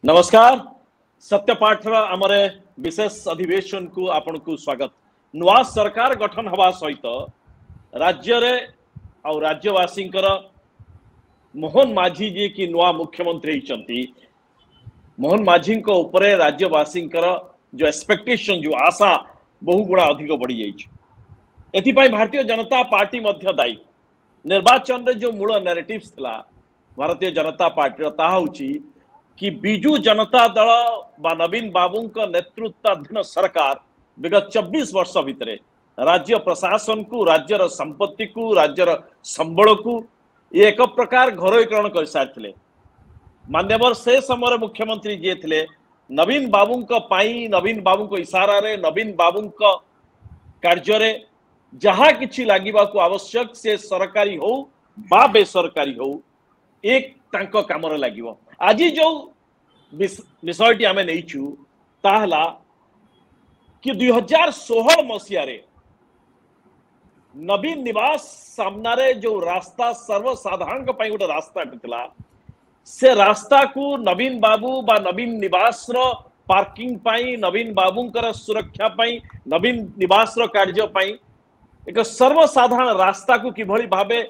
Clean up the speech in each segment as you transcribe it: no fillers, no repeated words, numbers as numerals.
नमस्कार सत्यपाठर आमर विशेष अधिवेशन को आपण को स्वागत। नुआ सरकार गठन हवा सहित राज्य रे और राज्यवासी मोहन माझी जी की नुआ मुख्यमंत्री होती। मोहन माझी को ऊपर राज्यवासी जो एक्सपेक्टेशन जो आशा बहु गुणा अधिक बढ़ी जाइए। भारतीय जनता पार्टी मध्य दायी। निर्वाचन रे जो मूल नैरेटिव्स थिला भारतीय जनता पार्टी ता होची कि बिजू जनता दल बा नवीन बाबू नेतृत्वाधीन सरकार विगत 24 वर्ष भितर राज्य प्रशासन को राज्यर संपत्ति को राज्यर संबल को एक प्रकार घरोईकरण कर सारी। मान्यवर से समय मुख्यमंत्री जी थे नवीन बाबू नवीन बाबू इशारा रे नवीन बाबू कार्य रे जहाँ किछि लागिबा को आवश्यक से सरकारी हो बा बेसरकारी हो एक तांको काम रे लागिबो। आज जो विषयटी आम नहीं ताहला कि 2016 मसीह नवीन निवास सामने जो रास्ता सर्वसाधारण गोटे रास्ता थिला से रास्ता को नवीन बाबू बा नवीन निवास रो पार्किंग पाई नवीन बाबूंकर सुरक्षा पाई नवीन निवास रो कार्य पाई एक सर्वसाधारण रास्ता को किभली भाबे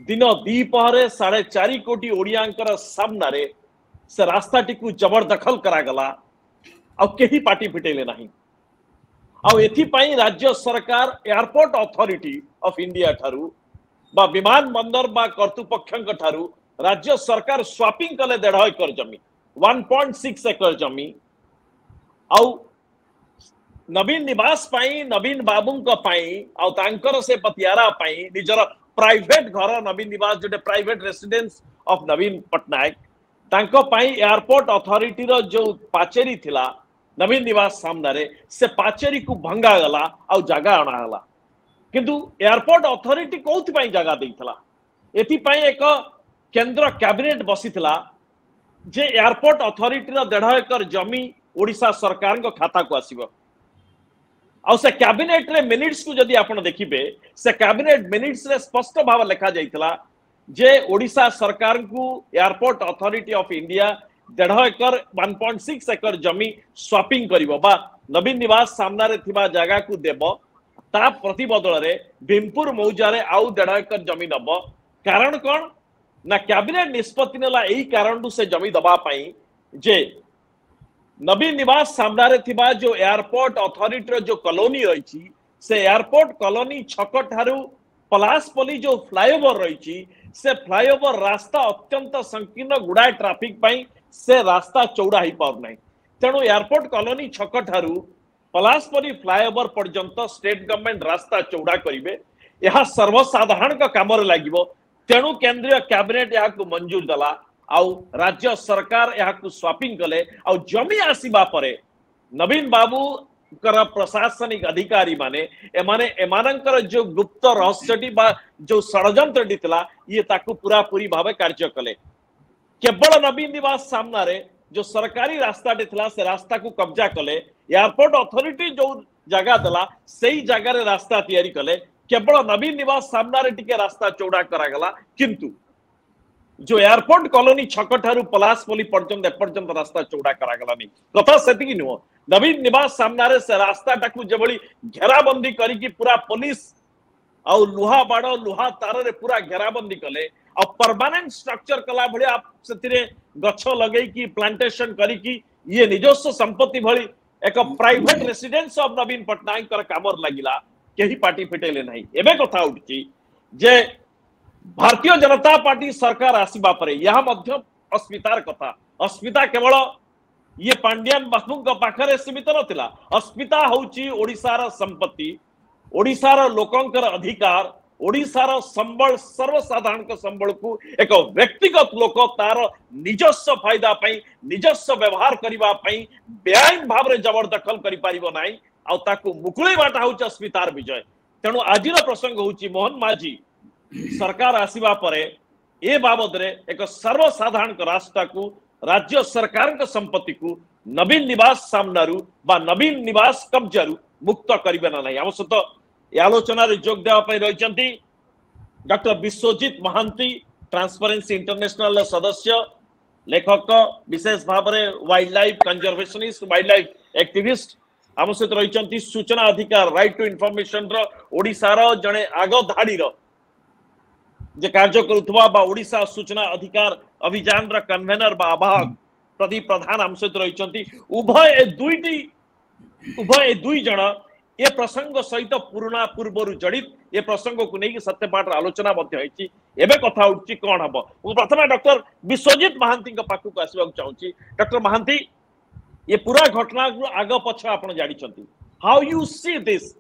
दिन दीपहरे 4.5 कोटी ओडियांकर सामने से रास्ता टी को जबरदखल करागला आ केही पार्टी फिटेले नहीं। एथिपाई राज्य सरकार एयरपोर्ट अथॉरिटी ऑफ इंडिया ठारू बा विमान बंदर बा कर्तृपक्षंक ठारू राज्य सरकार स्वापिंग कले 1.5 एकर जमी 1.6 एकर जमी आउ नवीन निवास पाई नवीन बाबूंक पाई आउ तांकर से पतियारा पाई निजर प्राइवेट घर नवीन निवास जोटे प्राइवेट रेसिडेंस ऑफ नवीन पटनायक तांको पाई एयरपोर्ट अथॉरिटी रो जो पाचेरी थिला नवीन निवास सामने से पाचेरी को भंगा गला आउ जगह अणा गला किंतु एयरपोर्ट अथॉरिटी कोथि पाई जगह देइथला एथि पाई एक केंद्र कैबिनेट बसिथिला जे एयरपोर्ट अथॉरिटी रो 1.5 एकर जमी ओडिशा सरकार को खाता को आसीबो। आ से कैबिनेट रे मिनिट्स को जदि आपण देखिबे से कैबिनेट मिनिट्स रे स्पष्ट भाव लिखा जाइथिला जे ओडिशा सरकार को एयरपोर्ट अथॉरिटी ऑफ इंडिया 1.5 एकर 1.6 एकर जमी स्वापिंग करिवो बा नवीन निवास सामने थिबा जगह को देबो ता प्रतिबदल रे भीमपुर मौजारे आउ 1.5 एकर जमी नबो। कारण कोन ना कैबिनेट निष्पत्ति नेला एही कारण से जमी दबा पाई जे नवीन निवास सामने थिबा जो एयरपोर्ट अथॉरिटी जो कॉलोनी रही से एयरपोर्ट कॉलोनी छक ठारू पलासपल्ली जो फ्लाईओवर रही से फ्लाईओवर रास्ता अत्यंत संकीर्ण गुड़ाए ट्राफिक पाई से रास्ता चौड़ा ही पार नहीं। तेणु एयरपोर्ट कॉलोनी छक ठारू पलासपल्ली फ्लाईओवर पर्यंत स्टेट गवर्नमेंट रास्ता चौड़ा करिवे यह सर्वसाधारण का काम रे लागिवो। तेणु केंद्रीय कैबिनेट यह को मंजूर दला आउ राज्य सरकार यह को स्वापिंग कले आउ जमी आसीबा परे नवीन बाबू कर प्रशासनिक अधिकारी माने एमानंकर जो गुप्त रहस्यटी बा जो षडयंत्र दितला ये ताकू पूरा पूरी भावे कार्य कले। केवल नवीन निवास सामने जो सरकारी रास्ता दितला से रास्ता को कब्जा कले एयरपोर्ट अथॉरिटी जो जगह दला सही जगह रे रास्ता तैयारी कले केवल नवीन निवास सामने टिके रास्ता चौड़ा करागला किंतु जो एयरपोर्ट कॉलोनी छक ठारू पलासपल्ली पर्यंत एपर्यंत रास्ता चौड़ा करागला नहीं। कथा सेतिकी नुह नवीन निवास सामने से रास्ता टाकू जेभली घेराबंदी करिकी पूरा पुलिस आउ लुहा बाड़ लुहा तार रे पूरा घेराबंदी कले आ परमानेंट स्ट्रक्चर कला भली आप सेतिरे गछ लगेई की प्लांटेशन करिकी ये निजस्व संपत्ति भली एक प्राइवेट रेसिडेंस ऑफ नवीन पटनायक कर कामर लागिला केही पार्टी फिटेले नहीं। एबे कथा उठची जे भारतीय जनता पार्टी सरकार आसीबा परे यह मध्य अस्मितार कथा अस्मिता केवल ये पांड्यान बाबू पाखरे सीमित नथिला। अस्मिता होची ओडिशार संपत्ति ओडिशार लोकंकर अधिकार ओडिशार संबल सर्वसाधारण संबल को एक व्यक्तिगत लोक तार निजस्व फायदा पाई निजस्व व्यवहार करिबा पाई बेआईन भाव रे जबरदखल करि पारिबो नाही आ ताकू मुकुळैबाटा होची अस्मितार विजय। तेणु आजिर प्रसंग होची मोहन माझी सरकार आसीबा परे ए बाबद रे एक सर्वसाधारण रास्ता को राज्य सरकार के संपत्ति को नवीन निवास सामनारू बा नवीन निवास कब्जारू मुक्त करिबे ना नहीं। आम सहित आलोचन जोग देवा रही doctor Biswajit Mohanty Transparency International सदस्य लेखक विशेष भाव में wildlife conservationist wildlife activist आम सहित रही सूचना अधिकार राइट टू इनफॉरमेशन ओडिशार जड़े आग धाड़ी जे कार्य करुवा ओडिशा सूचना अधिकार अभियान कन्वेनर आवाहक प्रदीप प्रधान आम सहित रही उभय दुई जन ये प्रसंग सहित पुराना पूर्व जड़ित ये प्रसंग को लेकिन सत्यपाठ आलोचना कथा उठी कौन हम प्रथम डॉक्टर विश्वजीत महांती पाखक आसवा चाहूँगी डॉक्टर महांती ये पूरा घटना आग पछ आप जानी हाउ यू सी दिस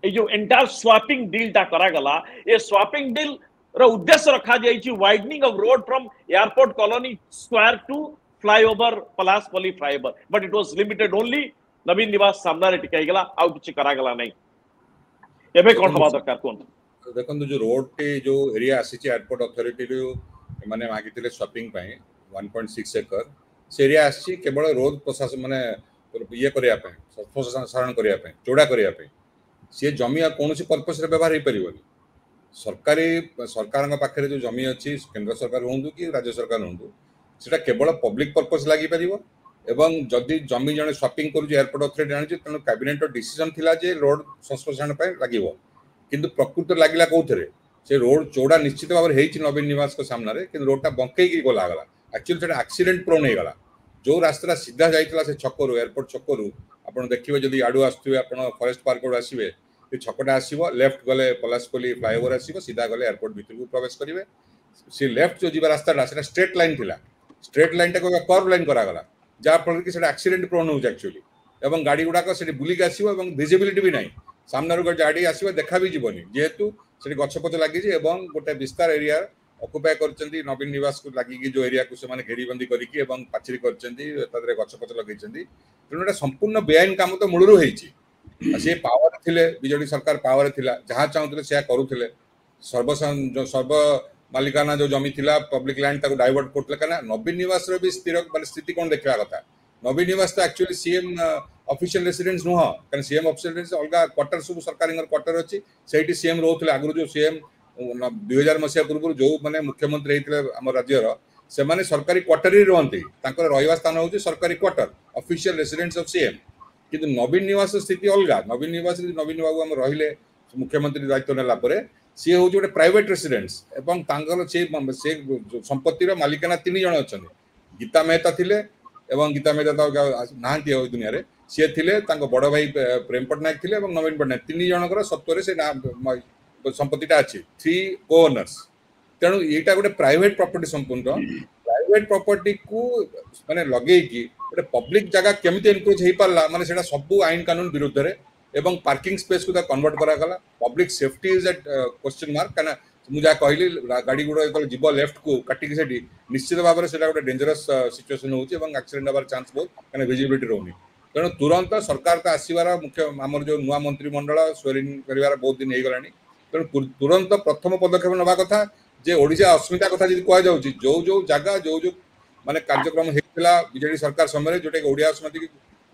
ये जो एंटायर स्वापिंग डील टा करागला ये स्वापिंग डील रो उद्देश्य रखा जाइए widening of road from airport colony square to flyover Palaspalli flyover but it was limited only Naveen Niwas सामना रे टिकाई गला आउ किछि करागला नहीं एबे कोन हवा दरकार कोन देखो जो रोड के जो एरिया आसी एयरपोर्ट अथॉरिटी रो माने मागितिले शॉपिंग पय 1.6 एकर से एरिया आसी केवल रोड प्रशासन माने ये करिया पय प्रशासन करिया पय चौड़ा करिया पय से जमी आ कोनोसी पर्पस रे व्यवहार हे परिबनी सरकार पाखे जो जमी अच्छी केंद्र सरकार हूँ कि राज्य सरकार हूँ सेटा केवल पब्लिक पर्पस लगी पार एवं जदि जमी जड़े शॉपिंग कर एयरपोर्ट अथॉरिटी आनी तेणु कैबिनेट डिसीजन थिला जे रोड संस्पर्शन लगे किंतु प्रकृत लगिला कौथे से रोड चौड़ा निश्चित भाव में नवीन निवास को सामने कि रोडटा बंकई गलागला एक्चुअली से एक्सीडेंट प्रोन होगा जो रास्ता सीधा जाइला से छकरू एयरपोर्ट छकरू आप देखिए जब आड़ू आसुवे आप फॉरेस्ट पार्क आड़ू आसवे छकटा आसो लेफ्ट गले पलासपल्ली फ्लाईओवर आसो सीधा गले एयरपोर्ट भीतर को प्रवेश करेंगे सी लेफ्ट जो जीवा रास्ता स्ट्रेट लाइन थिला स्ट्रेट लाइन टा कर्व लाइन करागला जहाँफल कि एक्सीडेंट प्रोन हो एक्चुअली एवं गाड़ी गुड़ाक से बुलिक आसो विजिबिलिटी भी नहीं सामने गाड़ी आसो देखा भी जीवनी जेहेतु से गछपच लगी गोटे विस्तार एरिया अकुपाय कर नवीन निवास को लगी जो एरिया को से घेरीबंदी करके पाचेरी कर गछपच लगे तेणु संपूर्ण बेआईन काम तो मूलरू से पावर थिले बीजेडी सरकार पावर थिला जहाँ चाहूले से करुले सर्व मालिकाना जो जमी थिला पब्लिक लैंड ताको डाइवर्ट करते कना नवीन निवास रो भी स्थिर स्थिति कौन देखा कथा नवीन निवास तो एक्चुअली सीएम ऑफिशियल रेसिडेंस नुह कारण सीएम ऑफिशियल रेसिडेंस अलग क्वार्टर सब सरकारी क्वार्टर अच्छी से सीएम रोते आगु जो सीएम 2000 मसीहा पूर्व जो मैंने मुख्यमंत्री होते आम राज्यर से माने सरकारी क्वार्टर ही रहती रहा स्थान हूँ सरकारी quarter official residence of CM किंतु नवीन निवास स्थिति अलग नवीन निवास नवीन बाबू आम रहिले मुख्यमंत्री दायित्व नेला सी हूँ गोटे प्राइवेट रेसिडेंस एवं से संपत्तिर मालिकाना 3 जन अच्छा गीता मेहता थिले एवं गीता मेहता ना दुनिया रे सी थे बड़ भाई प्रेम पट्टनायक थे नवीन पट्टनायक 3 जनकर सत्वर से संपत्तिटा अच्छी 3 को-ओनर्स तेणु यहाँ गोटे प्राइवेट प्रॉपर्टी संपूर्ण प्राइवेट प्रॉपर्टी को माने लगे गोटे पब्लिक जगह केमिति एनक्रोच हो पारा माने सेटा सब आईन कानून विरुद्ध रे एवं पार्किंग स्पेस को कन्वर्ट करागला public safety is at question mark कहना मुझे कहली गाड़ी गुड़ा जो जीव लेफ्ट को काटिक से निश्चित भाव में गोटे डेंजरस सिचुएसन होती एक्सीडेंट हमार चांस बहुत कहीं विजिबिलिटी रोनी तेणु तुरंत सरकार तो आसबार मुख्य आम जो नुआ मंत्रिमंडल स्वेरिंग कर बहुत दिन हो गला तेणु तुरंत प्रथम पदक्षेप नवा कथा जे ओडिशा अस्मिता कथा जी कहुँ जो जगह जो माने कार्यक्रम होता बीजेडी सरकार समय जोटा ओडिया अस्मिता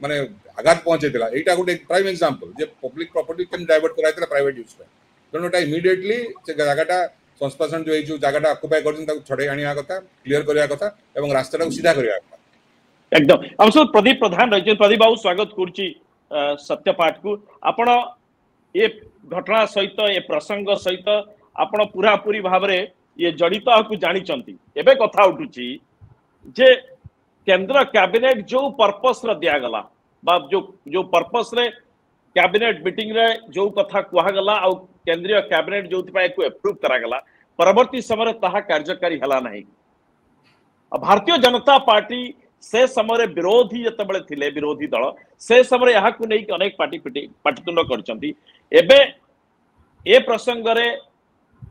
माने आघात पहुंचेला एटा गोटे प्राइम एग्जांपल जे पब्लिक प्रॉपर्टी केम डाइवर्ट कराइतला प्राइवेट यूज पे तेणु एटा इमीडिएटली से जगहटा संस्पर्शन जो जगहटा ऑक्युपाई करछन ताको छडे आनिया कथा क्लियर करिया कथा एवं रास्ताटा सीधा करिया कथा एकदम हम सब प्रदीप प्रधान रहित प्रदीप बाबू स्वागत करछि सत्यपाठ को आपण ये घटना सहित ये प्रसंग सहित आपण पूरा पूरी भाव रे ये जड़ित को जानि चंती एबे कथा उठुछि जे केंद्र कैबिनेट जो पर्पस रे दिया गला बा जो पर्पस रे कैबिनेट मीटिंग रे जो कथा कुहा गला आ केंद्रीय कैबिनेट जो को अप्रूव करा गला परवर्ती समय ताहा कार्यकारी हला नहीं भारतीय जनता पार्टी से समय विरोधी जतबेले थिले विरोधी दल से समय यहाँ को नहीं अनेक पाटितुंड करचंती एबे ए प्रसंग रे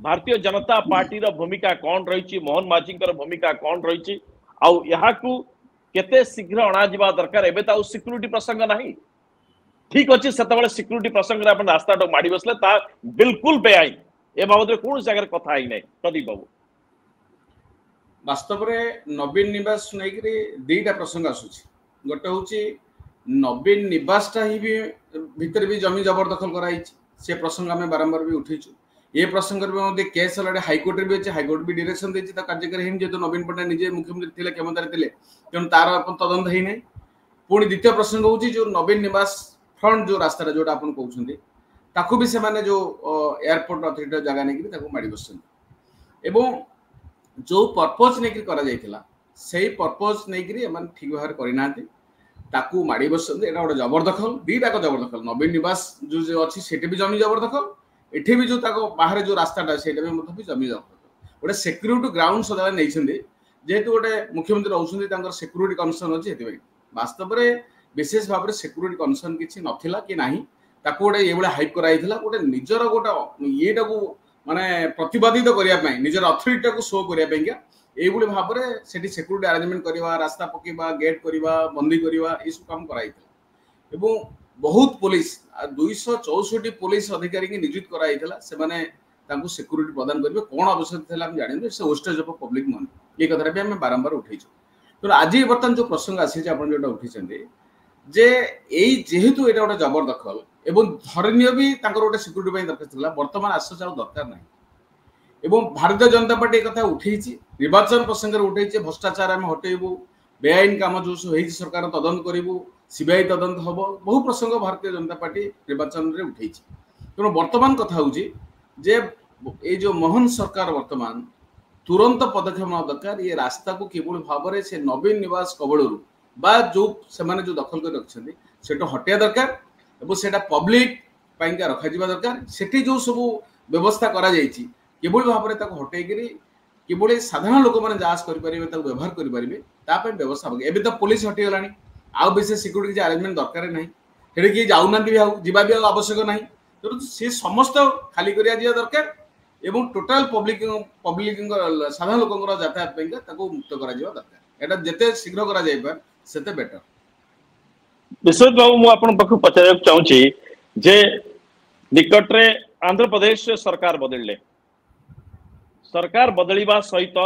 भारतीय जनता पार्टी रो भूमिका कौन रही मोहन माझी भूमिका कौन रही आउ यहाँ को केते शीघ्र अणाजिबा दरकार एबे तो सिक्यूरिटी प्रसंग नहीं ठीक अच्छे से सिक्यूरिटी प्रसंग रे अपन रास्ता माड़ी बसले ता बिल्कुल बेआईन ए बाबद कौन जगह कथा ही नहीं प्रदीप बाबू वास्तव में नवीन निवास नहीं दीटा प्रसंग आसूची गोटे हूँ नवीन निवासटा ही भी भितर भी जमी जबरदखल कराई से प्रसंग आम बारंबार भी उठीचु ये प्रसंग में केस अलरेडी हाईकोर्ट भी अच्छे हाईकोर्ट भी डायरेक्शन देती कार्यकारी है जेहतु नवीन पट्टनायक निजे मुख्यमंत्री थे क्षमतार थे तेणु तार तदंत है ना पुणी द्वितीय प्रसंग हूँ जो नवीन निवास फ्रंट जो रास्ता जोटा आप कहते भी से जो एयरपोर्ट अथॉरिटी जगह नहीं माड़ी बस जो पर्पज नहीं से पर्पज नहीं ठीक भाव करना ताकू माड़ी बस गोटे जबरदखल दीटा जबरदखल नवीन निवास जो अच्छी से भी जमी जबरदखल एठी भी जो बाहर जो रास्ताटा से भी जमी जबरदखल गोटे सिक्यूरीटी ग्राउंड सदा नहीं जेहेतु गोटे मुख्यमंत्री रोचे सिक्यूरीटी कनसर्न अच्छे वास्तव में विशेष भाव में सिक्यूरीटी कनसर्न किसी नाला कि ना गोटे ये हाइप कराई गोटे निजर गोटे ये माने प्रतिपादित करने निजर अथॉरिटी को शो करने ये भाव में से सिक्यूरीटी अरेंजमेंट करवा रास्ता पकेवा गेट करवा बंदी करवा ये सब काम कराई बहुत पुलिस 264 पुलिस अधिकारी की नियुक्त कराई से सिक्यूरीटी प्रदान करेंगे कौन आवश्यक था जाने से वेस्टेज ऑफ पब्लिक मनी ये कथा भी आम बारंबार उठेचु तो आज बर्तमान जो प्रसंग आसी जो उठी जे जेहेतु ये गोटे जबरदखल एवं धरनीय भी गोटे सिक्यूरीटी दरकार बर्तमान आश्वास दरकार ना भारतीय जनता पार्टी एक कथा उठे निर्वाचन प्रसंग उठे भ्रष्टाचार आम हटेबू बेआईन काम जो सरकार तदंत करूँ सीबीआई तदंत हम बहु प्रसंग भारतीय जनता पार्टी निर्वाचन में उठे तेणु बर्तमान कथा हूँ ये जो मोहन सरकार बर्तमान तुरंत पदक्षेप ना दरकार ये रास्ता को किभली भाव में से नवीन निवास कबल जो से जो दखल कर रखिंट से हटिया दरकार और पब्लिक रखा दरकार से जो सब व्यवस्था किभली भाव में हटेकरी किभली साधारण लोक मैंने जांच करेंगे व्यवहार करेंगे व्यवस्था एवं तो पुलिस हटिगला आउ विशेष सिक्यूरीटी अरेंजमेंट दरकार ना किए जाऊना भी जावा भी आवश्यक ना तो सी समस्त खाली कर दरकार एवं टोटाल पब्लिक साधारण लोक यातायात मुक्त कर दरकार जिते शीघ्र कर बेटर विश्वजित बाबू मुझे पचार चाहूँगी जे निकट रे आंध्र प्रदेश सरकार बदलले सरकार बदलवा सहित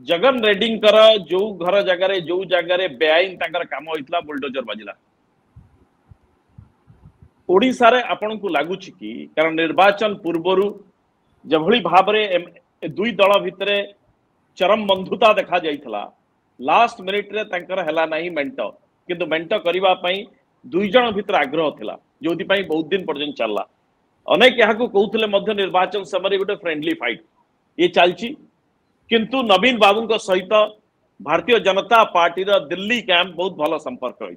जगन रेड्डी जो घर जगार जो जगार बेआईन काम होता बुलडोजर बाजिला ओडिशा रे आपन को लगुच कि कारण निर्वाचन पूर्वर जभली भाव में दुई दल भितर चरम बंधुता देखा जाइथला लास्ट मिनिट रे तंकर हला नहीं मेंट किंतु मेंट करिवा पई दुई जण भितर आग्रह थिला जोथि पई बहुत दिन पर्यंत चलला अनेक यहाँ को कहते मध्य निर्वाचन समय गोटे फ्रेंडली फाइट ये चलची किंतु नवीन बाबू सहित भारतीय जनता पार्टी दिल्ली कैंप बहुत भल संपर्क रही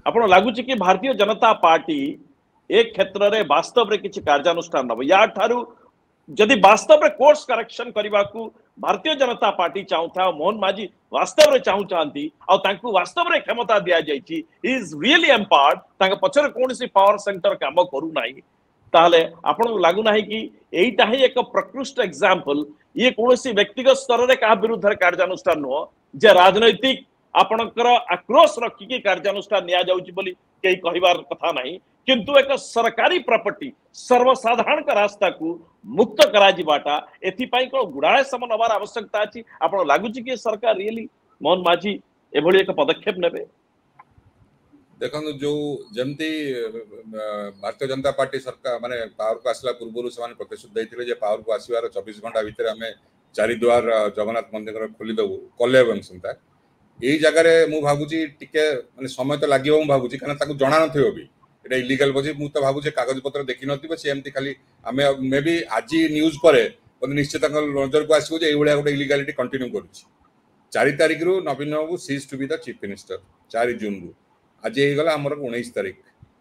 आपन लगुच कि भारतीय जनता पार्टी एक क्षेत्र में वास्तव में किसी कार्यानुष्ठान नब या जदि वास्तव में कोर्स करेक्शन करने को भारतीय जनता पार्टी चाहूता मोहन माझी वास्तव में चाहूँगी वास्तव में क्षमता दि जाइए इज रियली एम्पावर्ड पछरे कौन सी पावर सेंटर काम करूना ताहले आपन लगुना कि यहीटा ही एक प्रकृष्ट एग्जांपल ये कौन सी व्यक्तिगत स्तर में क्या विरुद्ध कार्यानुष्ठान नुह जे राजनैतिक आपणकर आक्रोश रखिकी कार्यानुष्ठान निया जाउची बोली कई कहिबार कथा नहीं किंतु एक सरकारी प्रॉपर्टी सर्वसाधारण का रास्ता को मुक्त करा जिबाटा एथिपाई को गुड़ाए सम नबार आवश्यकता अछि आपण लागुची कि सरकार रियली मोहन माझी एभली एक पदक्षेप नेबे देखो जो जमती भारतीय जनता पार्टी सरकार माने पावर को आसला पूर्व से प्रतिश्रुति देते जे पावर को आसवार 24 घंटा भितर आम चारिद्वार जगन्नाथ मंदिर खोलीदेबू कले यही जगार मु भावुची टिके माने समय तो लगे मु भावुची कारण ताकू जना नथिबो भी एटा इलीगल बजे मु तो भावुचे कागज पत्र देखि नथिबो से एमती खाली आमे मे बी आज न्यूज परे निश्चित नजर को आसो जे एई भलिया गोटे इलीगलिटी कंटिन्यू करूची 4 तारिख रु Naveen Babu sees to be the chief minister 4 जून रु आज हे गला हमर 19 तारिख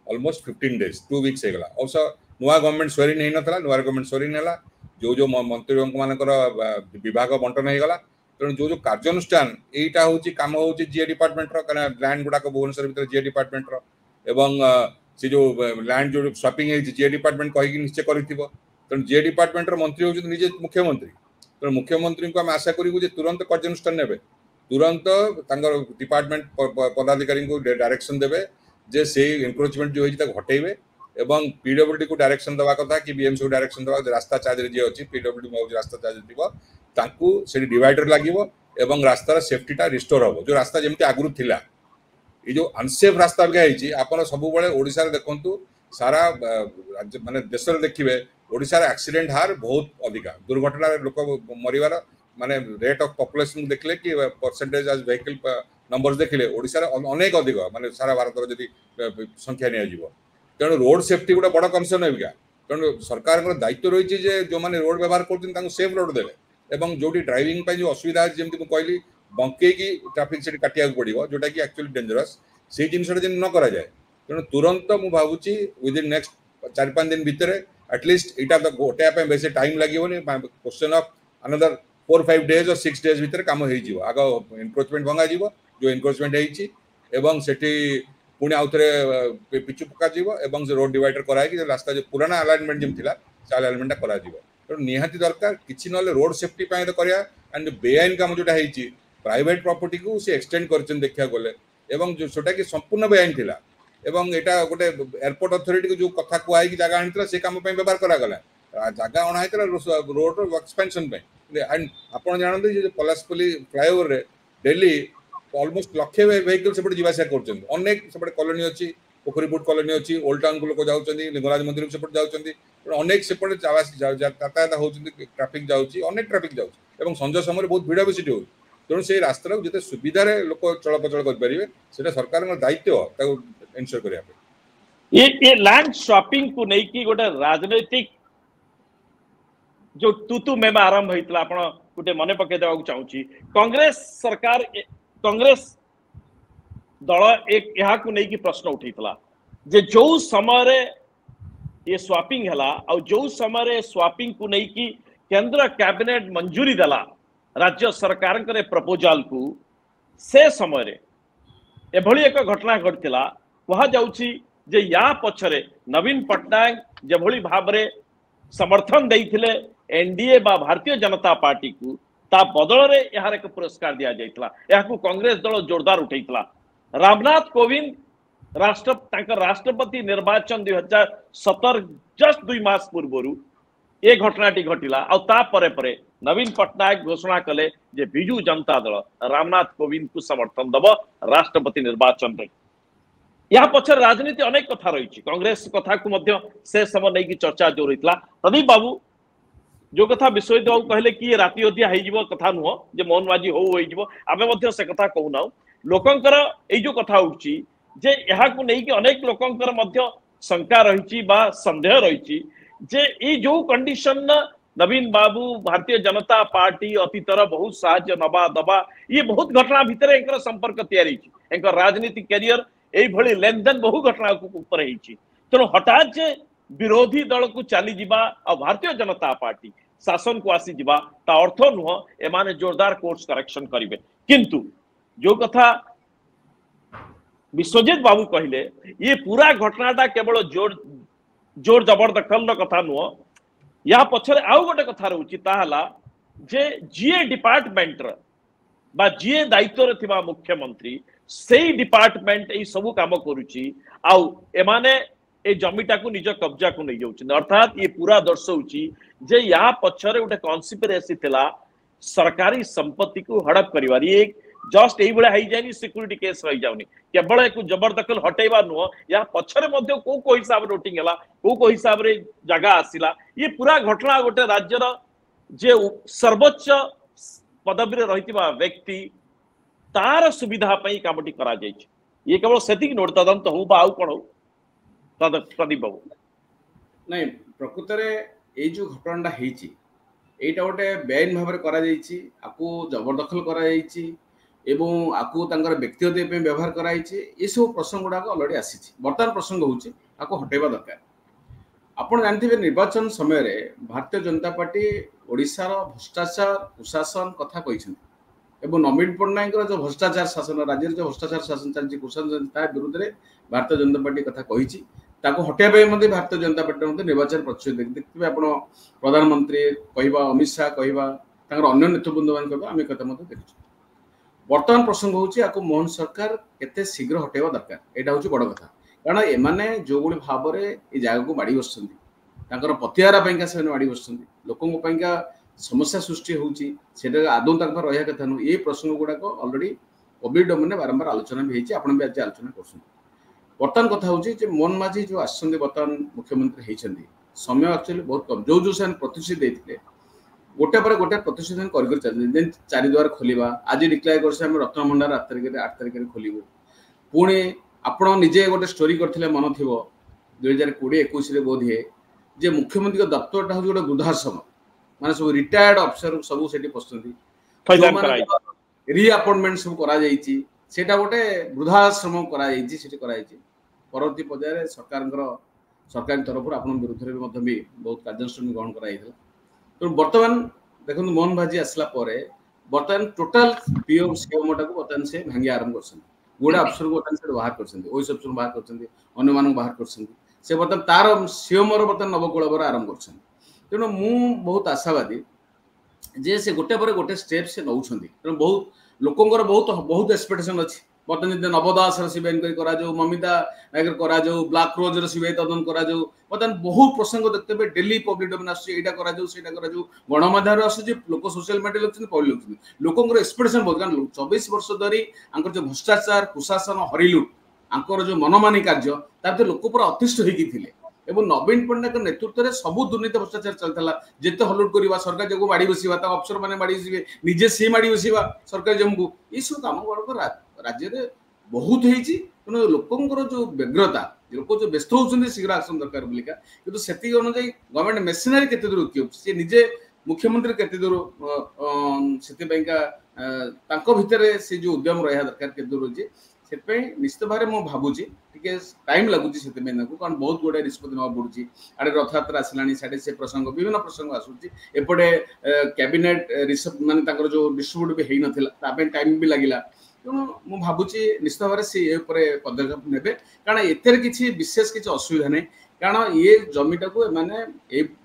ऑलमोस्ट 15 डेज 2 वीक्स हे गला also नुआ गवर्नमेंट स्वेरिंग नहीं नथला नुआ गवर्नमेंट स्वेरिंग नेला जो मंत्री मानकर विभाग बंटन हे गला तेणु जो कार्यानुष्ठान यहीटा हूँ कम हूँ जीए डिपार्टमेंट लैंड गुड़ाक भुवनेश्वर भर जीए डिपार्टमेंट एवं से जो लैंड जो स्वापिंग जीए डिपार्टमेंट कहीकि निश्चय कर जीए डिपार्टमेंट मंत्री हूँ निजे मुख्यमंत्री तेणु मुख्यमंत्री को आम आशा करूँ तुरंत कार्यानुष्ठान ने तुरंत डिपार्टमेंट पदाधिकारी को डायरेक्शन देवे जे से एनक्रोचमेंट जो है हटेबे एवं पीडब्ल्यूडी को डायरेक्शन देवा कथा कि बीएमसी को डायरेक्शन देवा रास्ता चार्ज जी अच्छी पीडब्ल्यूडी रास्ता चार्ज थी से डिवाइडर लगे एवं रास्तार सेफ्टीटा रिस्टोर हम जो रास्ता जमी आगुरी थिला ये जो अनसेफ रास्ता आप सब ओडिशा देखु सारा माने देश देखिए ओडिशा एक्सीडेंट हार बहुत अधिका दुर्घटना लोक मरिवार माने रेट ऑफ पॉपुलेशन देखले कि परसेंटेज आज व्हीकल नंबर्स देखले ओडिशा अनेक अधिक माने सारा भारत जदि संख्या निया जीवो तेणु रोड सेफ्टी गोटे बड़ कनसर्न है तेणु सरकार दायित्व रही है जो मैंने रोड व्यवहार कर सेफ रोड देवे एवं जो ड्राइविंग जो असुविधा जमी कहली बंकई ट्राफिक से काटिया पड़ो जोटा कि एक्चुअली डेंजरस से जिनसा न करा जाए तेणु तुरंत मु भावुची विदिन नेक्स्ट 4-5 दिन भितर एटलिस्ट यहाँ गोटे बेस टाइम लगे क्वेश्चन ऑफ अनदर 4-5 डेज और 6 डेज भितर काम हो आग एनक्रोचमेंट भंगा जीव जो एनक्रोचमेंट होती पुणी आउ थे पिचु पका एवं से रोड डिवाइडर कराई रास्ता जो पुराना अलाइनमेंट जमी था से अलाइनमेंट करा तेणु निहाती दरकार किसी ना रोड सेफ्टी तो करा एंड बेआईन काम जोटा प्राइवेट प्रॉपर्टी को से एक्सटेंड कर देखा गले एवं जोटा कि संपूर्ण बेआईन थिला एवं एटा गोटे एयरपोर्ट अथॉरिटी को जो कथा कुआई कि जगह आनी से काम व्यवहार करागला जगह अणाई रोड एक्सपेंशन एंड आप जानते जो पलासपल्ली फ्लाईओवर रे डेली ऑलमोस्ट लक्षे वेहिकल सेपटे जीवासा करनेक सेपटे कॉलोनी अच्छी पोखरीपुट कॉलोनी अच्छी ओल्ड टाउन को लोग जाऊँगी लिंगराज मंदिर सेपटे जाऊँगी अनेक सेपटे यातायात होती ट्राफिक जाऊँगी ट्राफिक जाऊँगी संजय समय बहुत भिड़ भी सीटी हो तेणु से रास्ता जिते सुविधा लोक चलप्रचल करेंगे से सरकार दायित्व एनश्योर करने ये लैंड स्वैपिंग को लेकिन गोटे राजनैतिक जो तुतु मेमा आरंभ होता आप गोटे मन पकई देवा चाहूँगी कांग्रेस सरकार कांग्रेस दल एक यहाँ नहीं प्रश्न उठा जे जो समय ये स्वैपिंग है आ जो समय स्वैपिंग को लेकिन केंद्र कैबिनेट मंजूरी देला राज्य सरकार प्रपोजाल को से समय एभली एक घटना घटला कह जाउछि जे या पछरे नवीन पट्टनायक जेभली भाव रे समर्थन देइथिले एनडीए बा भारतीय जनता पार्टी को ता बदल रे यार एक पुरस्कार दिया जाइतला याकू कांग्रेस दल जोरदार उठैतला रामनाथ कोविंद राष्ट्रपति निर्वाचन 2017 जस्ट 2 मास पूर्व ये घटनाटी घटिला आ ता परे परे नवीन पट्टनायक घोषणा कले जे बिजू जनता दल रामनाथ कोविंद को समर्थन दब राष्ट्रपति निर्वाचन रे या पछर राजनीति अनेक कथा रही कांग्रेस कथा को मध्य से समय नहीं की चर्चा जो रही प्रदीप बाबू जो कथा विश्वजित बाबू कहले कि ये राति अदिया हो कथा नुह जे मोहन माझी हो आमे से कथा कहूना लोकंकर ए जो कथा उठी जे यहाँ को नहीं कि अनेक लोकंकर मध्य शंका रही संदेह रही जे ये जो कंडीशन नवीन बाबू भारतीय जनता पार्टी अतीतर बहुत साहाय्य नवा दबा ये बहुत घटना भितर एक संपर्क तैयारी राजनीतिक कैरियर यही लेन देन बहु घटना ऊपर तेणु हठात जे विरोधी दल को चली जावा और भारतीय जनता पार्टी शासन को आसी जावा ता अर्थ नुह एमाने जोरदार कोर्स करेक्शन करेंगे किंतु जो कथा विश्वजित बाबू कहले ये पूरा घटनाटा केवल जोर जोर जबरदखल कथा नुह या पछरे आउ गोटे कथा रहउची ताहला जे जीए डिपार्टमेंट बा जीए दायित्व रे थिबा मुख्यमंत्री सेई डिपार्टमेंट ए सब काम करूची आउ एमाने ए जमीटा को निज कब्जा को नहीं जाउची अर्थात ये पूरा दर्शाउची जे या पछरे गोटे कॉन्स्पिरेसी थिला सरकारी संपत्ति को हड़प करिवार ये जस्ट यही भाई हाई जाए सिक्यूरीटी केस रही जाऊनी केवल एक जबरदखल हटेबा नुह या पछरे मध्य को हिसाब रे वोटिंग हला को हिसाब रे जगह आसिला ये पूरा घटना गोटे राज्यर जे सर्वोच्च पदवी रे रहितिबा व्यक्ति तार सुविधा पई कामटी करा जाय ये केवल सेतिक नोट तदंत हो बा आउ कोन हो प्रदीप बाबू नहीं प्रकृत रे ए जो घटनाटा हेची एटा गोटे बेआईन भाव करा जायछि आकु जबरदखल करा जायछि एवं आकु तांकर व्यक्तिगत व्यवहार कराई ये सब प्रसंग गुड़ाक अलरेडी आसी बर्तमान प्रसंग होको हटेबा दरकार आपड़ जानते निर्वाचन समय भारतीय जनता पार्टी ओडिशार भ्रष्टाचार कुशासन कथा कही नवीन पट्टनायक जो भ्रष्टाचार शासन राज्य जो भ्रष्टाचार शासन चलती कुशासन विरुद्ध में भारतीय जनता पार्टी कथा कही हटाइबा भारतीय जनता पार्टी निर्वाचन प्रतिशोध देखते आप प्रधानमंत्री कहवा अमित शाह कहवा अन्य नेतृवृंद मान कहवा आम कथा देखु बर्तमान प्रसंग होची मोहन सरकार केते शीघ्र हटेबा दरकार एटा होची बड़ कथा कारण एमाने जो गुली भाव रे ए जागा को बाड़ी बसछंती तांकर पतियारा पैंका से बाड़ी बसछंती लोकन पैंका समस्या सृष्टि होची सेटा आदौ तांकर रहिया कथा न ए प्रसंग गुडा को ऑलरेडी कोविड डोमेन बारंबार आलोचना भी हेची आपण भी आज आलोचना करछन बर्तमान कथा हूँ मोहन माझी जो आसछन्ति बर्तमान मुख्यमंत्री होइछन्ति समय एक्चुअली बहुत कम जो जो प्रतिश्रुति देते गोटे पर गोटे प्रतिश्रुति कर चारि द्वार खोलिबा आज डिक्लेयर करसे हम रत्न भंडार 8 तारिख खोलिबो पुणे आपण निजे गोटे स्टोरी करथिले मन थिबो 2020-21 रे बोध है जे मुख्यमंत्री का दफ्तरटा हूँ गोटे वृद्धाश्रम माने सब रिटायर्ड अफसर सब सेठी पसंदी रीअपॉइंटमेंट सब करा जाईची सेटा गोटे वृद्धाश्रम करा जाईची सेठी करा जाईची परवर्ती पर्याय सरकार तरफ आपण विरुद्ध में भी बहुत कार्यानुष्ठान ग्रहण करा जाईଥିଲା तो बर्तमान देखो मोहन भाजी आसला परे बर्तमान टोटल पीओ सीएमओ टाको बर्तमान से भांगी आरंभ करछन गोडा अफसर को बर्तमान से बाहर करछन ओइस अफसर बाहर करछन अन्य मानक बाहर करछन से बर्तमान तार सीएमओ रो बर्तमान नवकुलबर आरंभ करछन तेणु मु बहुत आशावादी जे से गोटे पर गोटे स्टेप से नौछंदी तेणु बहुत लोकंकर बहुत एक्सपेक्टेशन अछि बर्तमान जब नवदास सीबीआई इनक्वारी करा जो ममिता नायक करा जो ब्लैक रोज सीबीआई तदन करा जो बर्तमान बहुत प्रसंग देखते हैं डेली पब्लिक डोमेन आसटा करा जो सेटा करा जो गणमाध्यम आसुची लोक सोशल मीडिया लोक पढ़ी लोक लोकंकर एक्सपेक्टेशन बहुत कारण 24 वर्ष धरी आंकर जो भ्रष्टाचार कुशासन हरिलुट आंकर जो मनमानी कार्य तार लोक पूरा अतिष्ठ होगी थिले एवं नवीन पट्टनायक नेतृत्व में सबू दुर्नीति भ्रष्टाचार चलता जिते हलुट करवा सरकार जगह माड़ी बसवा अफसर मैंने माड़ी बसवे निजे सी माड़ी बसवा सरकार जमको ये सब कम गुड़ाक राज्य में बहुत होती तेणु लोकंर जो व्यग्रता लोक जो व्यस्त होती शीघ्र आसन दरकार बोलिका किंतु से अनुजाई गवर्नमेंट मेसिनरी केते दूर सी निजे मुख्यमंत्री केते दूर से भितर से जो उद्यम रहा दरकार केते दूर होची से निश्चित भाव में भावुची टिके टाइम लगुची से कारण बहुत गुड़ाए निष्पत्ति ना पड़ुची आड़े रथयात्रा आसलानी साढ़े से प्रसंग विभिन्न प्रसंग आसूची एपटे कैबिनेट रिसेप्ट माने जो डिस्ट्रीब्यूट भी हो ना टाइम भी लगिला तेणु मु भावुची निश्चित भाव से पदक्षेप ने कारण एथेर किसी विशेष किसी असुविधा नहीं कारण ये जमीटा को माने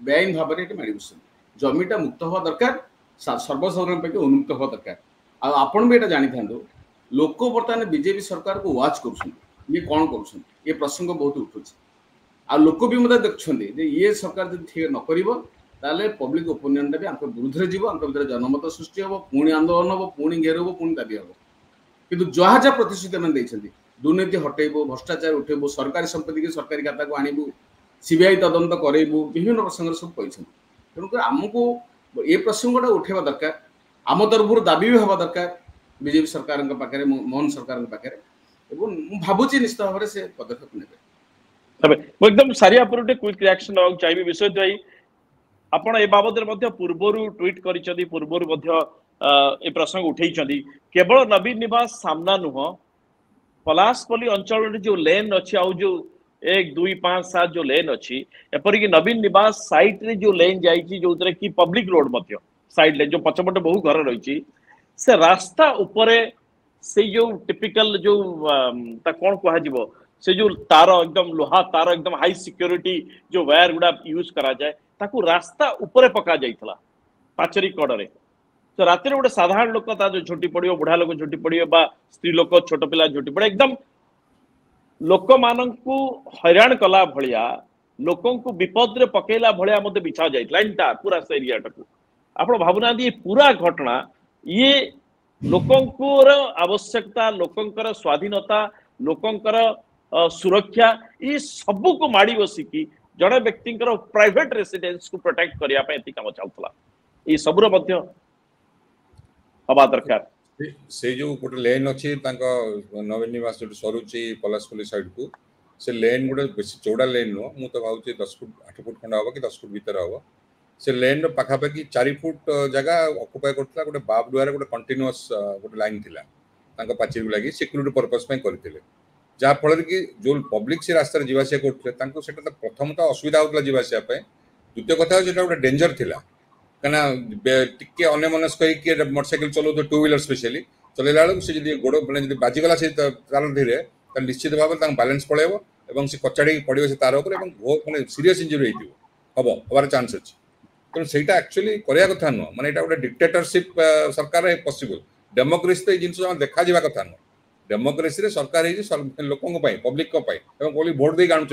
बेआईन भाव में माड़ी बस जमीटा मुक्त हवा दरकार सर्वसाधारण पे उन्मुक्त हवा दरकार आपण भी ये जानी था लोक बर्तमान बीजेपी सरकार को वाच कर ये कौन कर ये प्रसंग बहुत उठू आ लोक भी मतलब देखते ये सरकार जब ठीक न कर पब्लिक ओपिनियन भी विरुद्ध जीव जनमत सृष्टि हम पुणी आंदोलन हम पुणी घेर हम पुणी दाबी हम किंतु जहाँ जहाँ प्रतिश्रुति मैंने दुर्नीति हटेबू भ्रष्टाचार उठेबू सरकारी संपत्ति की सरकारी खाता को आणबू सीबीआई तदंत करेबू विभिन्न प्रसंग सब कहते तेणुक आमको ये प्रसंगटा उठेबा दरकार आम तरफ दाबी भी हवा दरकार बीजेपी सरकार पाखे मोहन सरकार पाखे भावुची निश्चित भाव से पदक्षेप ने एकदम सारिया पर क्विक रिएक्शन दवा चाहिए विषय भाई आपण ए बाबद पूर्वर ट्वीट कर पूर्वर ए प्रसंग उठे केवल नवीन निवास सामना नुह पलासपल्ली अंचल जो लेन अच्छी आउ जो 1, 2, 5, 7 जो लेन अच्छी एपरिक नवीन निवास साइट रे जो लेन जाइए जो कि पब्लिक रोड साइड लेन जो पछपटे बहु घर रही से रास्ता उपरे से जो टिपिकल जो कौन कह से जो तार एकदम लोहा तार एकदम हाई सिक्योरिटी जो वायर गुड़ा यूज करा जाए ताकू रास्ता उपरे पका जाइथला पाचरी कड़े तो रात गोटे साधारण लोक जो झोटी पड़ो बुढ़ा लोक झोटी पड़ो बा स्त्री लोक छोट पिला झोटी पड़े एकदम लोक मानू हैरान कला भलिया लोक विपद रे पकेला भलिया मते बिछा जाइथला पूरा से एरिया टाकू आपण भावना ये पूरा घटना ये लोकंकर आवश्यकता लोकंकर स्वाधीनता लोकंकर सुरक्षा ये सबू को माड़ी बसिकी जड़े व्यक्ति प्राइवेट रेसिडेंस को प्रोटेक्ट करने काम चलता ये सबूर हवा दरकार से जो गोटे लेन अच्छी नवीन निवास जो सरुची पलासपल्ली साइड को से लेन गोटे बेस चौड़ा लेन नुह मुझे तो भावी 10 फुट 8 फुट खंडा हम कि 10 फुट भीतर हम से लेन पाखापाखि 4 फुट जगह अकुपाय करता गोटे बाप द्वारा गोटे कंटिन्यूअस गोटे लाइन थी पाचेरी को लगी सिक्यूरीटी पर्पस करते जहाँफल कि जो पब्लिक से रास्तार जावासिया करते प्रथम तो असुविधा होता जावासिया द्वितीय कथा गोटे डेंजर थिला कहना टिके अन्यमनस्क मोटरसाइकिल चलाऊ 2 व्हीलर स्पेशली चलैला बेलू से गोड़ मैंने बाजिगला से तार धीरे निश्चित भाव बैलेंस पड़ेब और से कचाड़ी पड़े से तार उपर बहुत मैंने सीरीयस इंजुरी हम हबार चान्स अच्छी तेणु से एक्चुअली करवा कथा नुह माने गोटे डिक्टेटरशिप सरकार पॉसिबल डेमोक्रेसी तो जिन देखा कथा नुह डेमोक्रेसी सरकार लोकों पब्लिक पब्लिक भोट दे आणुच्च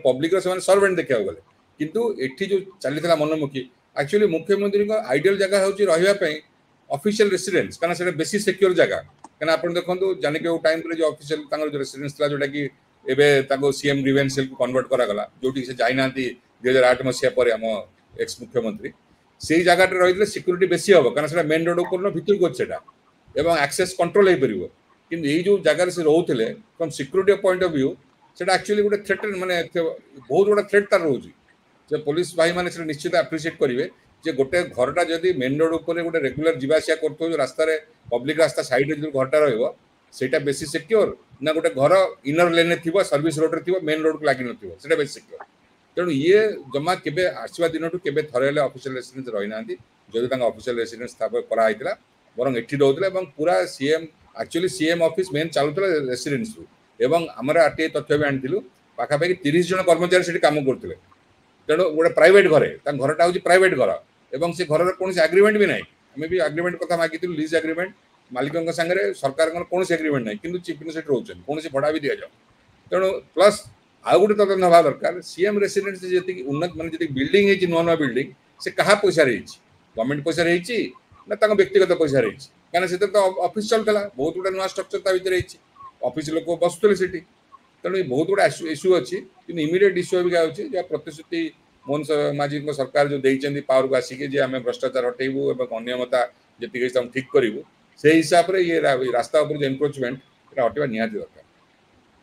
पब्लिक सर्वेंट देखा गले किंतु एठी जो चली मनमुखी एक्चुअली मुख्यमंत्री आइडियल जगह हूँ रही ऑफिशियल रेसिडेंस कहना से बेसी सिक्योर जगह कहना आप देखो जानिक टाइम जो ऑफिशियल जो रेसिडेंस था जोटा कि एबे ताको सीएम ग्रीवेंस सेल को कन्वर्ट करा गला जोटी से जाई नांती 2008 मसिया पर हम एक्स मुख्यमंत्री से जगह रही सिक्यूरीटी बेसी हम कारण से मेन रोड ऊपर भितर को सेटा एवं एक्सेस कंट्रोल हो पारिबो किंतु ये जो जगह से रोते from security point of view सेटा एक्चुअली गोटे थ्रेट माने बहुत बड़ा थ्रेट तार रोजी जे पुलिस भाई माने से निश्चित एप्रिशिएट करिवे जे गोटे घरटा जदि मेन रोड ऊपर गोटे रेगुलर जीवासिया करतो जो रास्ता रे पब्लिक रास्ता साइड रे जो घरटा रहइबो सेटा बेसी सिक्योर ना गोटे घर इनर लेन थिबो सर्विस रोड रे थिबो मेन रोड को लागि नथिबो सेटा बेसी सिक्योर तेणु ये जमा केबे आसवा दिनटू केबे थरेले ऑफिशियल रेसिडेंस रहि नांती जदि तांगा ऑफिशियल रेसिडेंस स्थापन करा आइतला बरं एठी रहउतले एवं पूरा सीएम एक्चुअली सीएम ऑफिस मेन चालुतला रेसिडेंस रु एवं हमरा आटे तथ्य भी आनिथिलु पाखा पाखि 30 जन कर्मचारी सेठी काम करथिले तेणु गोटे प्राइवेट घरे तां घरटा होची प्राइवेट घर एवं से घर रे कोनसी एग्रीमेंट भी नाही हमें भी एग्रीमेंट कथा मागिथिलु लीज एग्रीमेंट मालिकन संगे सरकार कोनसी एग्रीमेंट नाही किंतु चीफ मिनिस्टर रहउछन कोनसी भड़ा भी दिया जाओ तेणु प्लस आ गोटे तदन हवा दरकार सीएम रेसिडेंस जति उन्नत माने जति बिल्डिंग है नुआ नुआ बिल्डिंग से कहा पैसा रही गवर्नमेंट पैसा रही ना तांको व्यक्तिगत पैसा रही कारण से तो ऑफिस चलता बहुत गुड़ा नुआ स्ट्रक्चर ता भीतर रही ऑफिस लोक बसुले से तेणु बहुत गुड़ा इश्यू अच्छी कि इमिडिएट इश्यू अबिका होची जे प्रतिश्रुति मोहन माझी सरकार जो देइचंदी पावर को आसिके जे आमे भ्रष्टाचार हटेबू एवं अनियमता जति हम ठीक करिवु से हिसाब रे ये रास्ता ऊपर जो एनक्रोचमेंट एटा हटेबा निहाती दरकार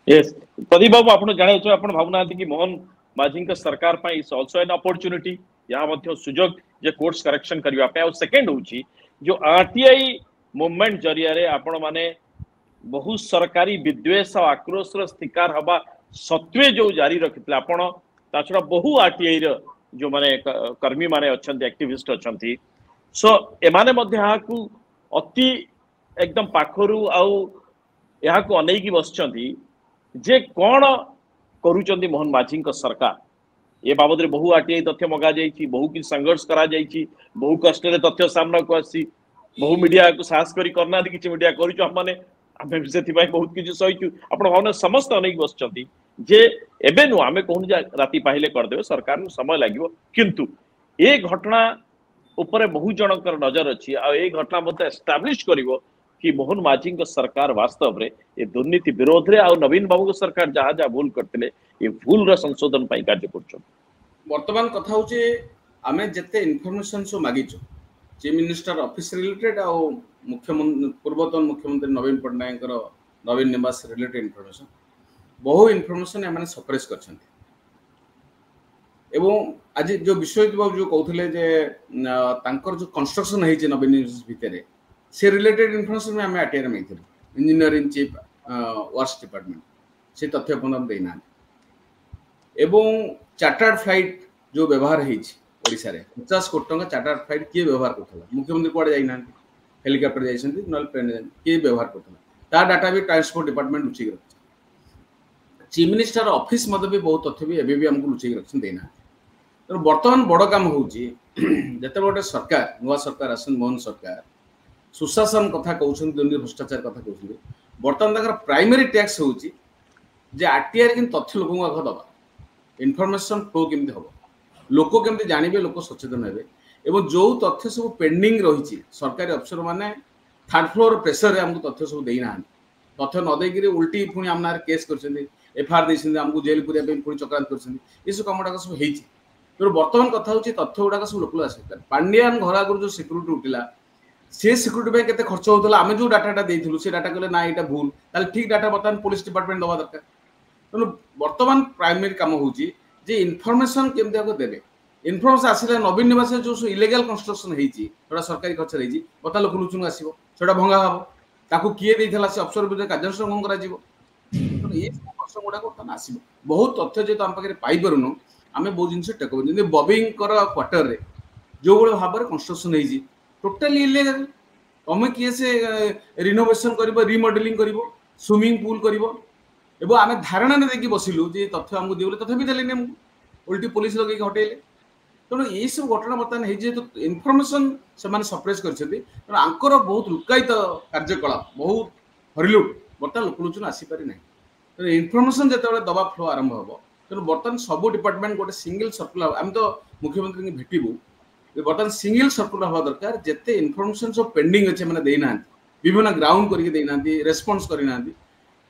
यस प्रदीप बाबू आपण जाने छ आपण भावना कि मोहन माझी का सरकार पा इज आल्सो एन अपॉर्चुनिटी या मध्य सुजोग जे कोर्स करेक्शन करबा पे और सेकंड होची जो आरटीआई मूवमेंट जरिया रे आपण माने बहुत सरकारी विद्वेष और आक्रोश रो शिकार हवा सत्वे जो जारी रखितले आपण ता छडा बहु आरटीआई रो जो माने कर्मी माने अछंती एक्टिविस्ट अछंती सो एमाने मध्य हाकू अति एकदम पाखरु आउ यहाँ को अनेक बसचंती जे कौन करूचंदी मोहन माझी सरकार ये बाबद बहु आरटीआई तथ्य मगा जाइछि बहु कि संघर्ष करा जाइछि बहु कष्ट रे तथ्य सामना को आसी बहु मीडिया को साहस करी करना कि मीडिया करिछु हम माने आमे सेति भाई बहुत किछ सहिछु आपण भावना समस्त अनेक बसचंती जे एबे नु आमे कहून जा राति पाहिले कर देबे सरकार नु समय लागिवो किंतु ए घटना ऊपर बहु जनकर नजर अछि आ ए घटना मते एस्टैब्लिश करिवो कि मोहन माझी सरकार वास्तव रे ये दुर्नीति विरोध रे आ नवीन बाबू सरकार जहाँ जहाँ भूल करते ये भूल रा संशोधन पाई कार्य कर वर्तमान कथा होचे आमे जते इन्फॉर्मेशन सो मागिचो चीफ मिनिस्टर ऑफिस रिलेटेड आ मुख्यमंत्री पूर्वतन मुख्यमंत्री नवीन पटनायक नवीन निवास रिलेटेड इन्फॉर्मेशन बहु इन्फॉर्मेशन एमाने सप्रेस करछन्ती एवं आज जो विश्वजित बाबू जो कहउथले जे तांकर जो कंस्ट्रक्शन है नवीन निवास भितरे से रिलेटेड इन्फॉर्मेशन में हमें आरटीआई में इंजीनियरिंग चीफ वर्क्स डिपार्टमेंट से तथ्य अपन देना एवं चार्टर्ड फ्लाइट जो व्यवहार ओडिशा रे 50 कोटी टंका चार्टर्ड फ्लाइट किए व्यवहार करथला मुख्यमंत्री कोडे जाई ना हेलिकॉप्टर जाइसंती नल प्लेन किए व्यवहार करथला ता डाटा भी ट्रांसपोर्ट डिपार्टमेंट लुचि रख चीफ मिनिस्टर ऑफिस मते भी बहुत तथ्य भी एबे भी हमको लुचि रखन देना तो वर्तमान बड़ काम होउची जते बडे सरकार नुवा सरकार आसन मोहन सरकार सुशासन कथा कहउछन दुर्नीति भ्रष्टाचार कथा कहउछन वर्तमान तकर प्राइमरी टैक्स होउची जे आरटीआई किन तथ्य लोक को दबा इन्फॉर्मेशन फ्लो केमति हबो लोक केमति जानिबे लोक सचेतन हेबे एवं जो तथ्य सब पेंडिंग रहिछि सरकारी अफसर माने थर्ड फ्लोर प्रेशर रे हमको तथ्य सब देई ना तथ्य न देगिरे उल्टी पुनी हमनार केस करछन एफआर देछन हमको जेल पुरिया पे पुनी चक्रांत करछन ई सब कामडा सब हेछि तो वर्तमान कथा होछि तथ्य उडा सब लोक आसे पांडियान घर आगर जो सिक्युरिटी उठिला से सिक्युरिटी पे केते खर्च होतला आमे जो डाटाटा देइथिलु से डाटा कहले ना एटा भूल ताल ठीक डाटा बर्तमान पुलिस डिपार्टमेंट दवा दरकार तो वर्तमान प्राइमरी काम होउची जे इन्फॉर्मेशन केमते को देबे इन्फॉर्मेशन आसिला नवीन निवास जो इलीगल कंस्ट्रक्शन हेची थोड़ा सरकारी खर्च हेची बता लोक लुचुन आसीबो छोटा भंगा हबो ताकू किए देइथला से अफसर विरुद्ध कार्यानुष्ठान कोन करा जिवो तो ये प्रश्न गुडा को तना आसीबो बहुत तथ्य जे तो हम पाखे पाई परनु आमे बहुत जिंस टेको जे बबिंग कर क्वार्टर रे जो बळे भाबरे कंस्ट्रक्शन हेची टोटली इलीगल तमे किए से रिनोवेशन करबो रिमॉडलिंग करबो स्विमिंग पूल करबो एबो आमे धारणा ने देखि बसिलु जे तथ्य हमकु देउले तथ्य भी देले ने उल्टी पुलिस लगे हटेले तो ये सब घटना बर्तमान है तो इन्फॉर्मेशन से माने सप्रेस करछथि तो आंकर बहुत लुकायित कार्यकलाप बहुत हरिलुट बर्तमान लोकलुचन आसी पारि नै तो इन्फॉर्मेशन जेते दबा फ्लो आरंभ हबो तो बर्तमान सब डिपार्टमेंट गोटे सिंगल सर्कुलर हम तो मुख्यमंत्री के भेटिबु बर्तमान सिंगल सर्कुलर हवा दरकार जेते इन्फॉर्मेशन सब पेंडिंग अछि माने देना विभिन्न ग्राउंड करके देना रेस्पॉन्स करना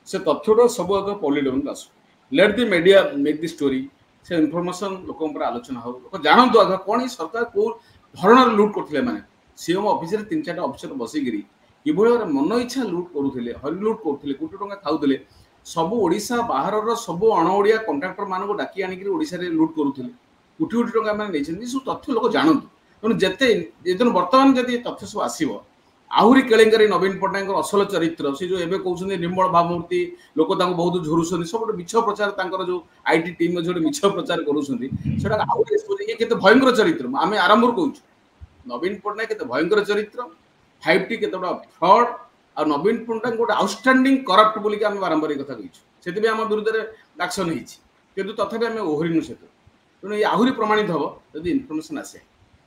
से तथ्य सब आगे पब्लिक लेवल आसु let the media make the story से इनफॉरमेशन लोक आलोचना हो लोक जानतु आगे कौन सरकार कौ धरण लुट करते माने सीएम ऑफिस रे 3-4 ऑफिसर बसिगिरी किभଳି मन इच्छा लुट करुले हरि लुट करुले कोटी टंका खाऊले सब ओडिशा बाहर सब अण ओडिया कंट्राक्टर मानक डाकी आनिक ओडिशा रे लुट करुले कोटी कोटी टंका माने सब तथ्य लोक जानतु तेणु जिते बर्तमान जब तथ्य सब आसो आहरी केलेंकारी नवीन पट्टनायक असल चरित्र से जो एवं कहते निर्मल भावमूर्ति लोक बहुत झुरुन सब मिछ प्रचार जो आईटी टीम जो मिछ प्रचार कर भयंकर चरित्र आम आरंभ कहूँ नवीन पट्टनायक केते भयंकर चरित्र 5T केते फ्रॉड और नवीन पट्टनायक गोटे आउटस्टैंडिंग करप्ट बोली आम बारंबार कथा कही से आम विरुद्ध में एक्शन हो तथापि आम ओहरीनु से तेणु ये आहरी प्रमाणित हम जब इनफर्मेशन आसे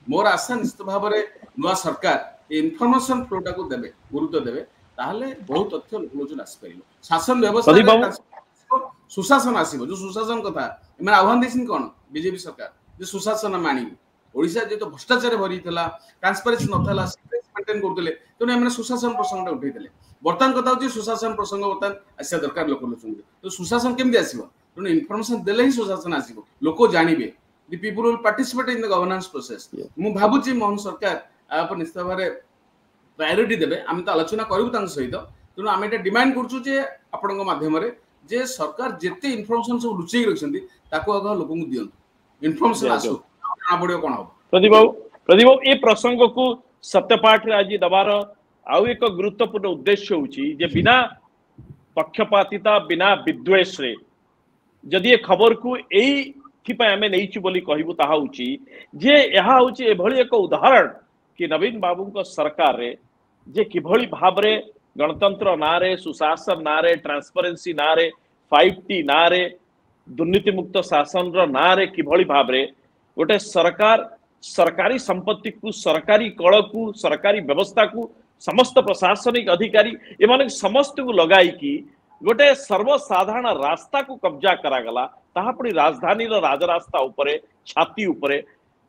मोर आशा निश्चित भाव में नुआ सरकार इनफर्मेशन फ्लोटा को देवे गुरुत्व देवे ताहले बहुत तथ्य लोकलोचन आसी परिबो शासन व्यवस्था सुशासन आसीबो जो सुशासन कथा एमे आह्वान देसिन कोन बीजेपी सरकार जे सुशासन मानी ओडिशा जे तो भ्रष्टाचार भरी थला ट्रांसपेरेंसी नथला सीक्रेसी मेंटेन करथले तेने एमे सुशासन प्रसंग उठैतले वर्तमान कथा होची सुशासन प्रसंग वर्तमान आसिया दरकार लोकलोचन तो सुशासन केमदि आसीबो तेने इनफर्मेशन देले ही सुशासन आसीबो लोक जानिबे the people will participate in the governance process मु भाबुची मोहन सरकार आप निश्चित भाव प्रायोरिटी देबे आम तो आलोचना करू सहित तेणु आम ये डिमांड करूँ जे आपण माध्यम जे सरकार जिते इनफर्मेशन सब लुचेक रखिंट आग लोक दिंतु इनफर्मेशन आसू जना पड़ो कौन हम प्रदीप बाबू ये प्रसंग को सत्यपाठ आज दबार आउ एक गुरुत्वपूर्ण उद्देश्य होची जे बिना पक्षपातिता बिना विद्वेष रे जदि ये खबर को आमे नहीं बोली कहबू ताहा होची जे यहा होची एभली एक उदाहरण कि नवीन बाबू सरकार रे जे किभली भाव रे गणतंत्र नारे सुशासन नारे ट्रांसपेरेंसी नारे 5T नारे दुर्नीति मुक्त शासन रो नारे किभली भाव रे गोटे सरकार सरकारी संपत्ति को सरकारी कल को सरकारी व्यवस्था को समस्त प्रशासनिक अधिकारी एमाने समस्त को लगाई कि गोटे सर्वसाधारण रास्ता को कब्जा करागला ताहा पुणी राजधानी राजरास्ता उपरे छाती उपरे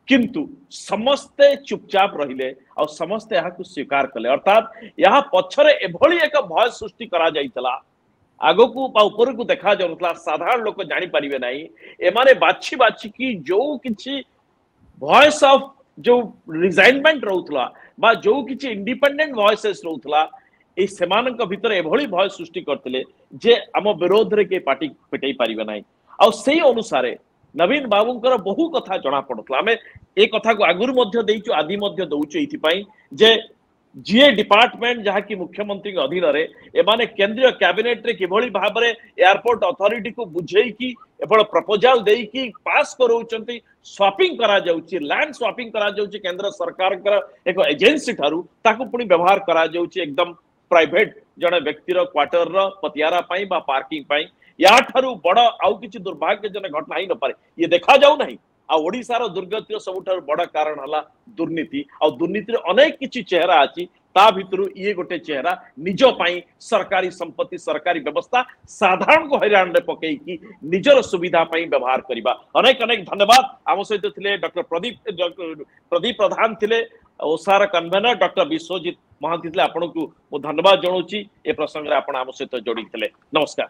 किंतु समस्ते चुपचाप रहिले और समस्ते यहाँ को स्वीकार कले अर्थात यहाँ पछरे एभली एक भय सृष्टि करा जाइतला आगो को ऊपर को देखा जाउतला साधारण लोक जानि परिबे नाही एमाने बाछि बाछि की जो किछि वॉइस ऑफ जो रिजाइनमेंट रहउतला बा जो किछि इंडिपेंडेंट वॉइसेस रहउतला ए सेमानक भीतर एभली भय सृष्टि करथिले जे आम विरोध रे के पार्टी पेटै परिबे नाही आ सेही अनुसार नवीन बाबूंकर बहु कथा जना पड़ता आम ए कथा को आगुरी मध्य देइचु आदि मध्य दउचु एथि पई जे जीए डिपार्टमेंट जहा कि मुख्यमंत्री के अधीन रे एमाने केंद्रीय कैबिनेट रे किभली भाव रे एयरपोर्ट अथॉरिटी को बुझेई कि एबळ प्रपोजल देई कि पास करौचंती स्वैपिंग करा जाउची लैंड स्वैपिंग करा जाउची केंद्र सरकार कर एक एजेंसी थारु ताकू पुनी व्यवहार करा जाउची एकदम प्राइवेट जने व्यक्तिर क्वार्टर रो पतियारा पई बा पार्किंग पई या ठारू बड़ आउ किछि दुर्भाग्यजनक घटना ही न पारे ये देखा जाऊ नहीं आ ओडिसार दुर्गतिर सबुठार बड़ कारण हला दुर्नीति आ दुर्नीतिर अनेक किछि चेहरा अछि ता भितरु ये गोटे चेहरा निज पई सरकारी संपत्ति सरकारी व्यवस्था साधारण को हैरान रे पकई कि निजर सुविधा पई व्यवहार करिबा अनेक अनेक धन्यवाद आम सहित थिले डॉक्टर प्रदीप प्रधान थिले ओसार कन्वेनर डॉक्टर विश्वजीत महांती थिले आपन को धन्यवाद जणाउची ए प्रसंग रे आपन आम सहित जोडी थिले नमस्कार।